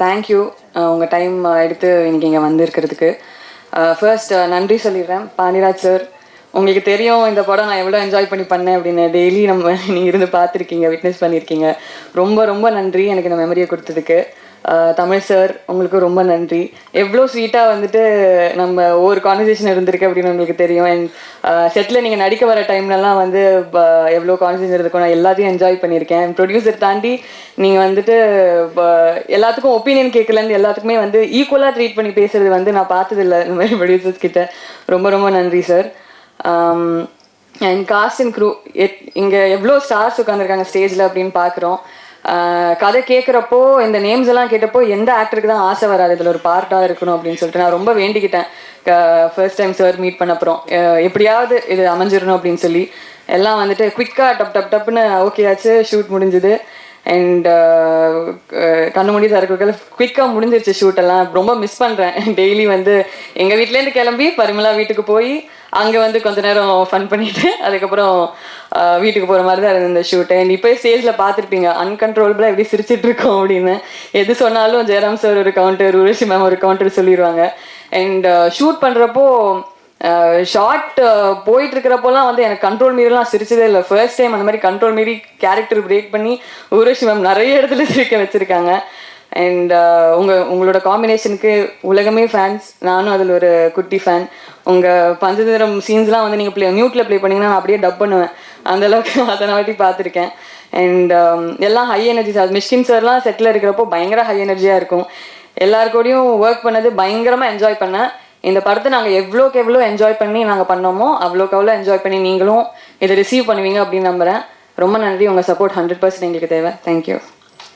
Thank you உங்கள் time எடுத்து இன்னைக்கு இங்கே வந்திருக்கிறதுக்கு. ஃபர்ஸ்ட் நன்றி சொல்லிடுறேன் பாண்டியராஜ் சார். உங்களுக்கு தெரியும் இந்த படம் நான் எவ்வளோ என்ஜாய் பண்ணி பண்ணேன் அப்படின்னு. டெய்லி நீங்கள் இருந்து பார்த்துருக்கீங்க, விட்னஸ் பண்ணியிருக்கீங்க. ரொம்ப ரொம்ப நன்றி எனக்கு இந்த மெமரியை கொடுத்ததுக்கு. தமிழ் சார் உங்களுக்கு ரொம்ப நன்றி. எவ்வளோ ஸ்வீட்டாக வந்துட்டு நம்ம ஒவ்வொரு கான்வர்சேஷன் இருந்திருக்கு அப்படின்னு உங்களுக்கு தெரியும். அண்ட் செட்டில் நீங்கள் நடிக்க வர டைம்லலாம் வந்து எவ்வளோ கான்வர்சேஷன் இருக்கும், நான் எல்லாத்தையும் என்ஜாய் பண்ணியிருக்கேன். ப்ரொடியூசர் தாண்டி நீங்கள் வந்துட்டு எல்லாத்துக்கும் ஒப்பீனியன் கேட்கலன்னு எல்லாத்துக்குமே வந்து ஈக்குவலாக ட்ரீட் பண்ணி பேசுறது வந்து நான் பார்த்ததில்லை இந்த மாதிரி ப்ரொடியூசர்ஸ் கிட்ட. ரொம்ப ரொம்ப நன்றி sir. And cast and crew இங்கே எவ்வளோ ஸ்டார்ஸ் உட்காந்துருக்காங்க ஸ்டேஜில் அப்படின்னு பார்க்குறோம். கதை கேட்குறப்போ இந்த நேம்ஸ் எல்லாம் கேட்டப்போ எந்த ஆக்டருக்கு தான் ஆசை வராது இதில் ஒரு பார்ட்டாக இருக்கணும் அப்படின்னு சொல்லிட்டு நான் ரொம்ப வேண்டிக்கிட்டேன். ஃபர்ஸ்ட் டைம் சார் மீட் பண்ண அப்புறம் எப்படியாவது இது அமைஞ்சிடணும் அப்படின்னு சொல்லி எல்லாம் வந்துட்டு குவிக்காக டப்புன்னு ஓகே ஆச்சு. ஷூட் முடிஞ்சுது. அண்ட் கண்ணு மூடி திறக்கிறதுல குவிக்காக முடிஞ்சிருச்சு ஷூட்டெல்லாம். ரொம்ப மிஸ் பண்ணுறேன். டெய்லி வந்து எங்கள் வீட்டிலேருந்து கிளம்பி பரிமளா வீட்டுக்கு போய் அங்கே வந்து கொஞ்ச நேரம் ஃபன் பண்ணிவிட்டு அதுக்கப்புறம் வீட்டுக்கு போகிற மாதிரி தான் இருந்தது இந்த ஷூட்டு. அண்ட் இப்போ ஸ்டேஜில் பார்த்துருப்பீங்க அன்கண்ட்ரோலபிளாக எப்படி சிரிச்சிட்டு இருக்கோம் அப்படின்னு. எது சொன்னாலும் ஜெயராம் சார் ஒரு கவுண்டர், உருவசி மேம் ஒரு கவுண்டர் சொல்லிடுவாங்க. அண்ட் ஷூட் பண்ணுறப்போ ஷார்ட் போயிட்டு இருக்கிறப்போலாம் வந்து எனக்கு கண்ட்ரோல் மீறிலாம் சிரிச்சதே இல்லை. ஃபர்ஸ்ட் டைம் அந்த மாதிரி கண்ட்ரோல் மீறி கேரக்டர் பிரேக் பண்ணி உருவசி மேம் நிறைய இடத்துல சிரிக்க வச்சுருக்காங்க. அண்ட் உங்களோட காம்பினேஷனுக்கு உலகமே ஃபேன்ஸ். நானும் அதில் ஒரு குட்டி ஃபேன். உங்கள் பஞ்சதந்திரம் சீன்ஸ்லாம் வந்து நீங்கள் மியூட்டில் ப்ளே பண்ணிங்கன்னா நான் அப்படியே டப் பண்ணுவேன். அந்தளவுக்கு அத்தனை வாட்டி பார்த்துருக்கேன். அண்ட் எல்லாம் ஹை எனர்ஜி சார். மிஷ்கின் சார்லாம் செட்டில் இருக்கிறப்போ பயங்கர ஹை எனர்ஜியாக இருக்கும். எல்லாருக்கூடையும் ஒர்க் பண்ணது பயங்கரமாக என்ஜாய் பண்ணேன். இந்த படத்தை நாங்கள் எவ்வளோக்கு எவ்வளோ என்ஜாய் பண்ணி நாங்கள் பண்ணோமோ அவ்வளோக்கு அவ்வளோ என்ஜாய் பண்ணி நீங்களும் இதை ரிசீவ் பண்ணுவீங்க அப்படின்னு நம்புகிறேன். ரொம்ப நன்றி. உங்கள் சப்போர்ட் 100% எங்களுக்கு தேவை. தேங்க்யூ.